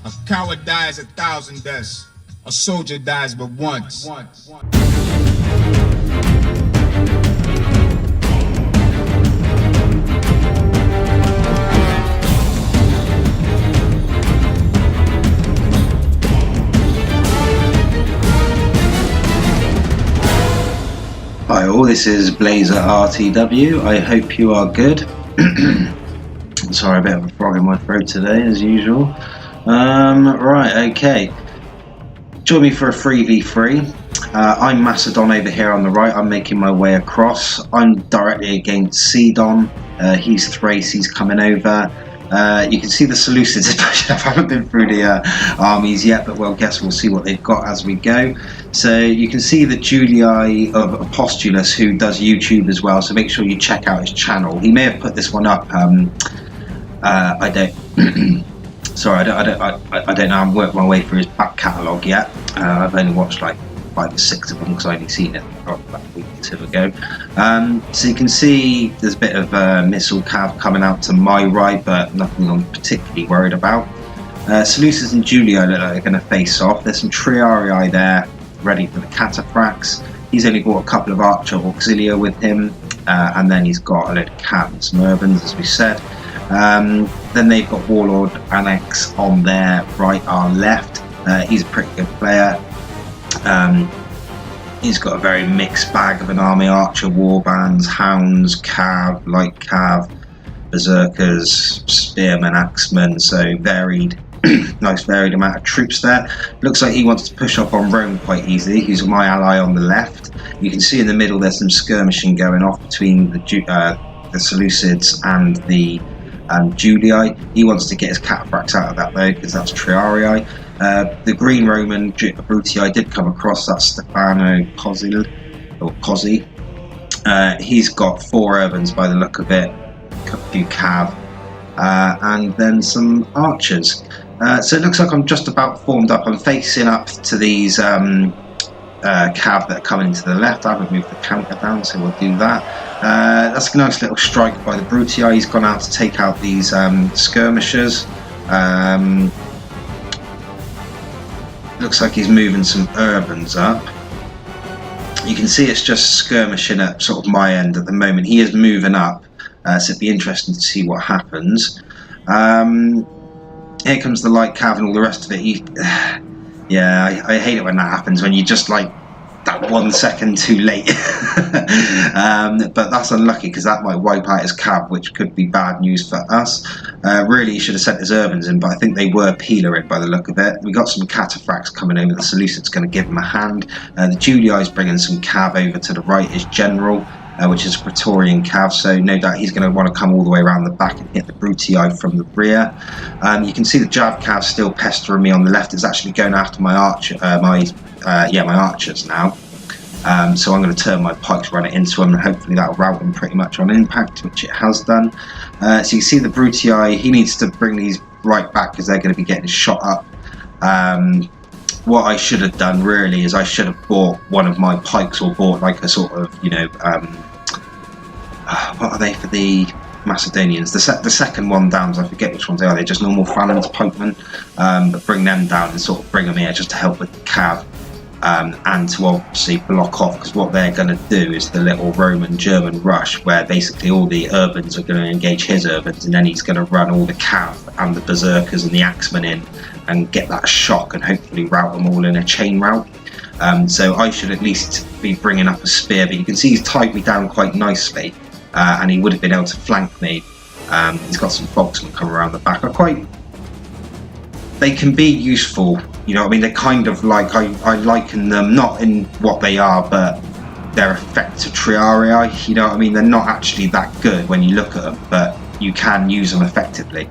A coward dies 1,000 deaths. A soldier dies but once. Hi all, this is Blaezer RTW. I hope you are good. Sorry, a bit of a frog in my throat today, as usual. Right, okay. Join me for a 3v3. I'm Macedon over here on the right. I'm making my way across. I'm directly against Sidon. He's Thrace. He's coming over. You can see the Seleucids. I haven't been through the armies yet, but well, guess we'll see what they've got as we go. So you can see the Julii of Apostolus, who does YouTube as well. So make sure you check out his channel. He may have put this one up. I don't. Sorry, I don't know. I'm working my way through his back catalogue yet. I've only watched like 5 or 6 of them because I only seen it about a week or 2 ago. So you can see there's a bit of missile cav coming out to my right, but nothing I'm particularly worried about. Seleucids and Julii look like they're going to face off. There's some Triarii there ready for the cataphracts. He's only brought a couple of archer auxilia with him, and then he's got a load of cav and some urbans, as we said. Then they've got Warlord Annex on their right, our left. He's a pretty good player. He's got a very mixed bag of an army: archer, warbands, hounds, cav, light cav, berserkers, spearmen, axemen. So varied, nice varied amount of troops there. Looks like he wants to push up on Rome quite easily. He's my ally on the left. You can see in the middle there's some skirmishing going off between the Seleucids and the Julii. He wants to get his cataphracts out of that though, because that's Triarii. The green Roman Brutii did come across. That's Stefano Pozzi. He's got 4 urbans by the look of it, a few cav, and then some archers. So it looks like I'm just about formed up. I'm facing up to these cav that are coming to the left. I haven't moved the counter down, so we'll do that. That's a nice little strike by the Brutii. He's gone out to take out these skirmishers. Looks like he's moving some urbans up. You can see it's just skirmishing at sort of my end at the moment. He is moving up, so it'd be interesting to see what happens. Here comes the light cav and all the rest of it. Yeah, I hate it when that happens, when you just like that 1 second too late. But that's unlucky because that might wipe out his cav, which could be bad news for us. Really, he should have sent his urbans in, but I think they were peeler in by the look of it. We got some cataphracts coming over. The Seleucid's going to give him a hand. The Julii is bringing some cav over to the right. His general, which is Praetorian cav, so no doubt he's going to want to come all the way around the back and hit the Brutii from the rear. You can see the Jav cav still pestering me on the left. It's actually going after my archer, my archers now. So I'm going to turn my pikes, run it into him, and hopefully that'll rout him pretty much on impact, which it has done. So you can see the Brutii, he needs to bring these right back because they're going to be getting shot up. What I should have done really is I should have bought one of my pikes, or bought like a sort of, you know, what are they for the Macedonians? The second one down, I forget which ones they are. They're just normal phalanx pikemen, but bring them down and sort of bring them here just to help with the cav. And to obviously block off, because what they're going to do is the little Roman-German rush, where basically all the urbans are going to engage his urbans, and then he's going to run all the cav and the berserkers and the axemen in and get that shock and hopefully rout them all in a chain rout. So I should at least be bringing up a spear, but you can see he's tied me down quite nicely, and he would have been able to flank me. He's got some boltsmen coming around the back. They can be useful, you know what I mean? They're kind of like, I liken them, not in what they are, but their effect to Triarii, you know what I mean? They're not actually that good when you look at them, but you can use them effectively.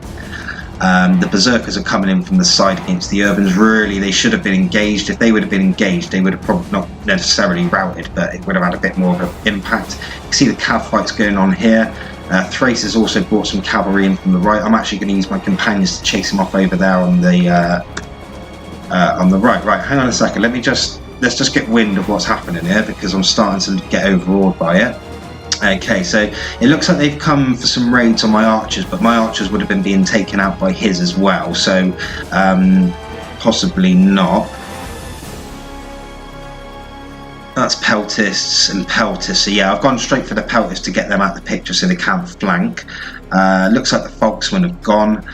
The berserkers are coming in from the side against the urbans. Really, they should have been engaged. If they would have been engaged, they would have probably not necessarily routed, but it would have had a bit more of an impact. You can see the cav fights going on here. Thrace has also brought some cavalry in from the right. I'm actually going to use my companions to chase him off over there on the right. Right, hang on a second. Let's just get wind of what's happening here, because I'm starting to get overawed by it. Okay, so it looks like they've come for some raids on my archers, but my archers would have been being taken out by his as well, so possibly not. That's peltists and peltists, so yeah, I've gone straight for the peltists to get them out of the picture so they can't flank. Looks like the Folksmen have gone.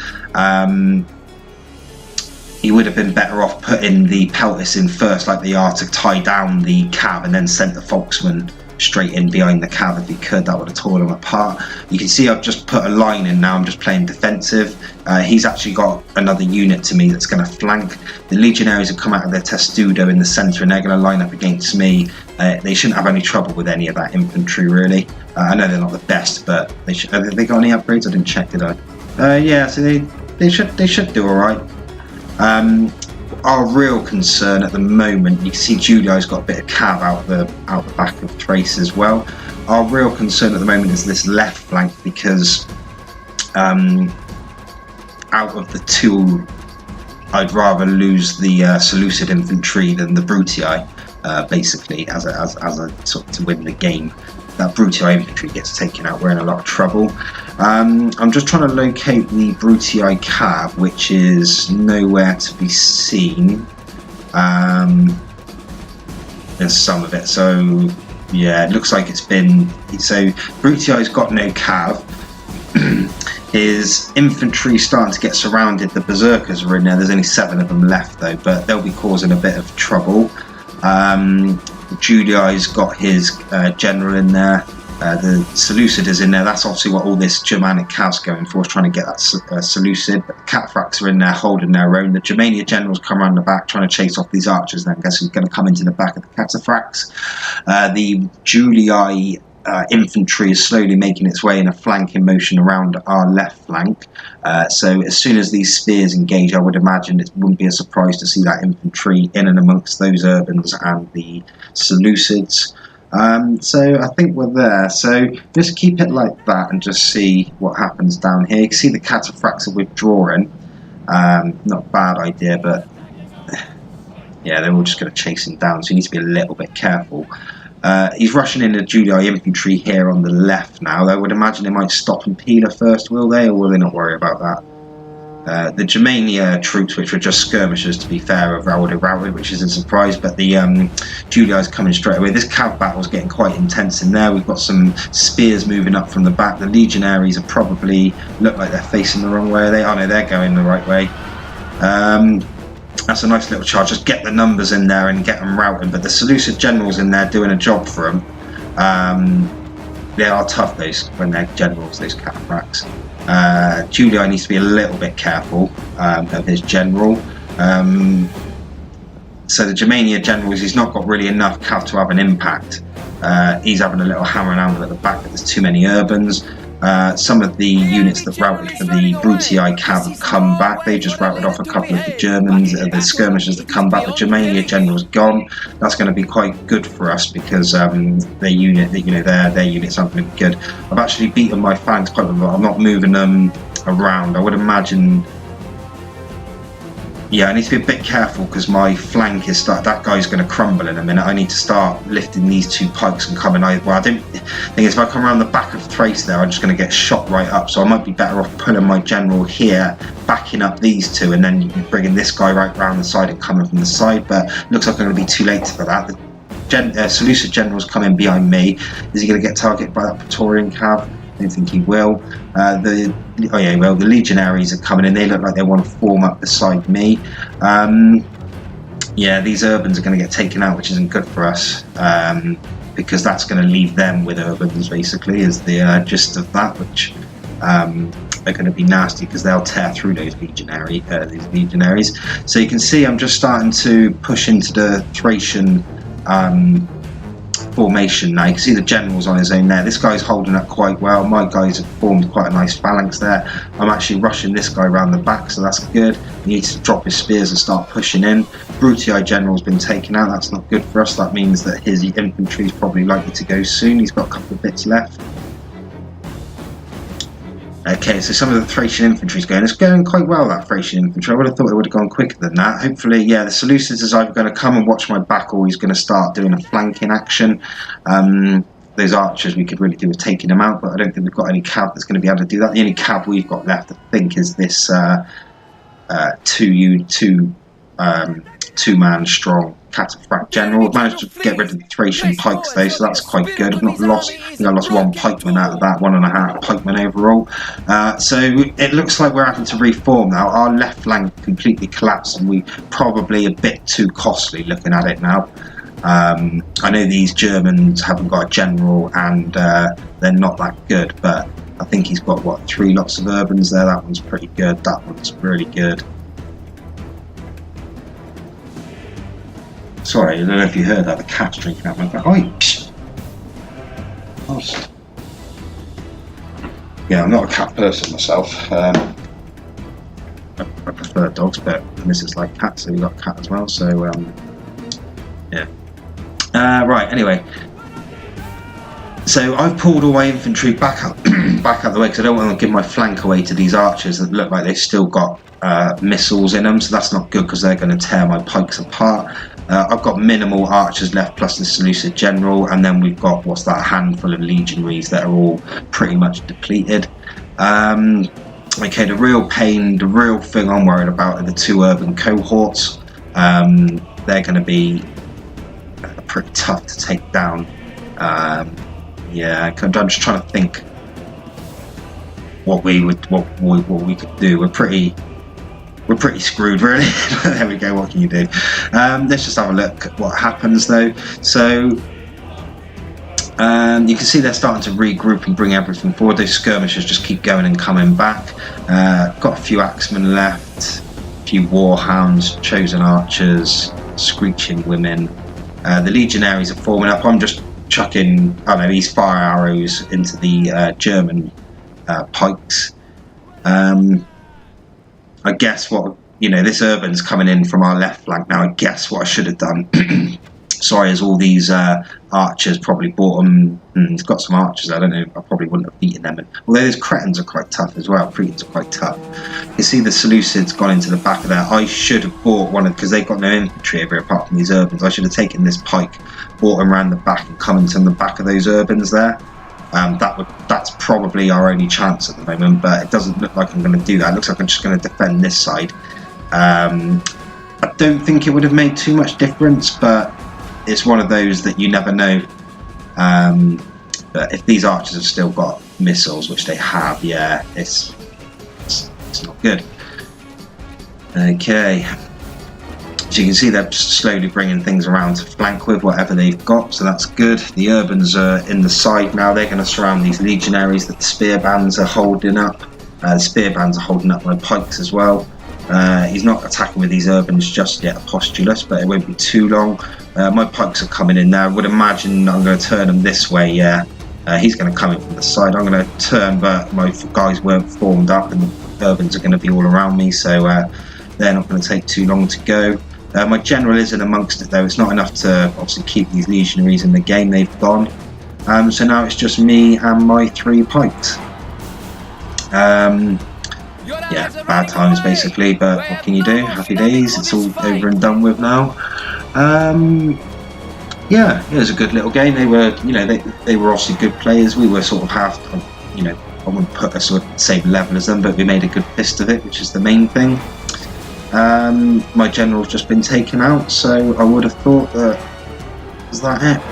He would have been better off putting the peltists in first like they are to tie down the cab, and then sent the Folksmen straight in behind the cab if he could. That would have torn him apart. You can see I've just put a line in now. I'm just playing defensive. He's actually got another unit to me that's going to flank. The legionaries have come out of their testudo in the centre, and they're going to line up against me. They shouldn't have any trouble with any of that infantry, really. I know they're not the best, but they should. Have they got any upgrades? I didn't check, did I? Yeah, so they should do all right. Our real concern at the moment, you can see Julio's got a bit of cav out the back of Thrace as well. Our real concern at the moment is this left flank, because out of the two, I'd rather lose the Seleucid infantry than the Brutii, basically, as a sort of to win the game. That Brutii infantry gets taken out, we're in a lot of trouble. I'm just trying to locate the Brutii cab, which is nowhere to be seen. There's some of it, so yeah, it looks like it's been. So Brutii's got no cav. His infantry starting to get surrounded. The berserkers are in there. There's only 7 of them left though, but they'll be causing a bit of trouble. Julia's got his general in there. The Seleucid is in there. That's obviously what all this Germanic cav's going for, is trying to get that Seleucid. But the Cataphracts are in there holding their own. The Germania generals come around the back trying to chase off these archers. Then I guess who's going to come into the back of the Cataphracts. The Julii infantry is slowly making its way in a flanking motion around our left flank. So as soon as these spears engage, I would imagine it wouldn't be a surprise to see that infantry in and amongst those urbans and the Seleucids. So I think we're there. So just keep it like that and just see what happens down here. You can see the Cataphracts are withdrawing. Not a bad idea, but yeah, they're all just going to chase him down. So you need to be a little bit careful. He's rushing in the Julii infantry here on the left now. I would imagine they might stop and Pila first, will they? Or will they not worry about that? The Germania troops, which were just skirmishers to be fair, have routed, which isn't a surprise, but the Julii is coming straight away. This cav battle is getting quite intense in there. We've got some spears moving up from the back. The legionaries are probably, look like they're facing the wrong way. Oh no, they're going the right way. That's a nice little charge. Just get the numbers in there and get them routing. But the Seleucid generals in there doing a job for them. They are tough, those, when they're generals, those Cataphracts. Julii needs to be a little bit careful of his general. So the Germania generals, he's not got really enough cav to have an impact. He's having a little hammer and anvil at the back, but there's too many urbans. Some of the units that routed for the Brutii cav have come back. They just routed off a couple of the Germans, the skirmishers that come back. The Germania general's gone. That's going to be quite good for us because their unit, their units aren't going to be good. I've actually beaten my flanks quite a lot. I'm not moving them around. I would imagine. Yeah, I need to be a bit careful because my flank is that guy's going to crumble in a minute. I need to start lifting these 2 pikes and coming. I don't think if I come around the back of Thrace there, I'm just going to get shot right up. So I might be better off pulling my general here, backing up these 2, and then bringing this guy right round the side and coming from the side. But looks like I'm going to be too late for that. The Seleucid general's coming behind me. Is he going to get targeted by that Praetorian cav? I don't think he will. The legionaries are coming in. They look like they want to form up beside me. Yeah, these urbans are going to get taken out, which isn't good for us, because that's going to leave them with urbans, basically, is the gist of that, which are going to be nasty because they'll tear through those legionaries. So you can see I'm just starting to push into the Thracian formation now. You can see the general's on his own there. This guy's holding up quite well. My guys have formed quite a nice phalanx there. I'm actually rushing this guy around the back, so that's good. He needs to drop his spears and start pushing in. Brutii general's been taken out. That's not good for us. That means that his infantry is probably likely to go soon. He's got a couple of bits left. Okay, so some of the Thracian infantry is going. It's going quite well, that Thracian infantry. I would have thought it would have gone quicker than that. Hopefully, yeah, the Seleucids is either going to come and watch my back, or he's going to start doing a flanking action. those archers, we could really do with taking them out, but I don't think we've got any cav that's going to be able to do that. The only cav we've got left, I think, is this two-man strong cataphract general. I've managed to get rid of the Thracian pikes though, so that's quite good. I've not lost, I think I lost one pikeman out of that, 1.5 pikemen overall. So it looks like we're having to reform now. Our left flank completely collapsed, and we probably a bit too costly looking at it now. I know these Germans haven't got a general, and they're not that good, but I think he's got, what, 3 lots of urbans there. That one's pretty good, that one's really good. Sorry, I don't know if you heard that, the cat's drinking out my back. Oi! Oh. Yeah, I'm not a cat person myself. I prefer dogs, but Mrs. like cats, so we've got a cat as well, so yeah. Right, anyway. So I've pulled all my infantry back out the way because I don't want to give my flank away to these archers that look like they've still got missiles in them, so that's not good because they're going to tear my pikes apart. I've got minimal archers left plus the Seleucid general, and then we've got, what's that, handful of legionaries that are all pretty much depleted. Okay, the real pain, the real thing I'm worried about are the 2 urban cohorts. They're going to be pretty tough to take down. Yeah, I'm just trying to think what we could do. We're pretty screwed, really. There we go. What can you do? Let's just have a look at what happens, though. So you can see they're starting to regroup and bring everything forward. Those skirmishers just keep going and coming back. Got a few axemen left, a few warhounds, chosen archers, screeching women. The legionaries are forming up. I'm just chucking, I don't know, these fire arrows into the German pikes. I guess what, this urban's coming in from our left flank now. I guess what I should have done, sorry, is all these archers probably bought them. It's got some archers, I don't know, I probably wouldn't have beaten them. Although those Cretans are quite tough as well, Cretans are quite tough. You see the Seleucids gone into the back of there. I should have bought one because they've got no infantry over apart from these urbans. I should have taken this pike, bought them around the back and come into the back of those urbans there. That's probably our only chance at the moment, but it doesn't look like I'm going to do that. It looks like I'm just going to defend this side. I don't think it would have made too much difference, but it's one of those that you never know. But if these archers have still got missiles, which they have, yeah, it's not good. Okay. So you can see they're slowly bringing things around to flank with whatever they've got, so that's good. The urbans are in the side now. They're going to surround these legionaries that the spear bands are holding up. The spear bands are holding up my pikes as well. He's not attacking with these urbans just yet, Postulus, but it won't be too long. My pikes are coming in now. I would imagine I'm going to turn them this way, yeah. He's going to come in from the side. I'm going to turn, but my guys weren't formed up, and the urbans are going to be all around me, so they're not going to take too long to go. My general is in amongst it though. It's not enough to obviously keep these legionaries in the game. They've gone. So now it's just me and my 3 pikes. Yeah, bad times basically, but what can you do? Happy days. It's all over and done with now. Yeah, it was a good little game. They were, they were obviously good players. We were sort of half, I wouldn't put us at the same level as them, but we made a good fist of it, which is the main thing. My general's just been taken out, so I would have thought that was that it.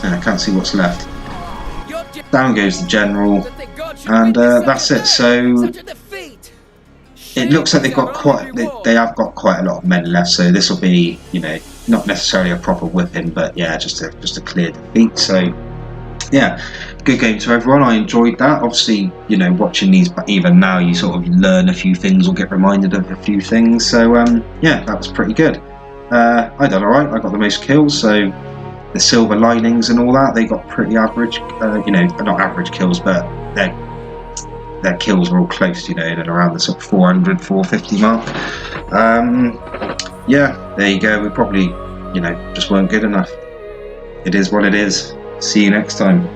And I can't see what's left. Down goes the general, and that's it. So it looks like they have got quite a lot of men left. So this will be, not necessarily a proper whipping, but yeah, just a clear defeat. So. Yeah, good game to everyone. I enjoyed that. Obviously, watching these, but even now you sort of learn a few things or get reminded of a few things. So yeah, that was pretty good. I done alright. I got the most kills, so the silver linings and all that, they got pretty average. Not average kills, but their kills were all close, in and around the sort of 400, 450 mark. Yeah, there you go. We probably, just weren't good enough. It is what it is. See you next time.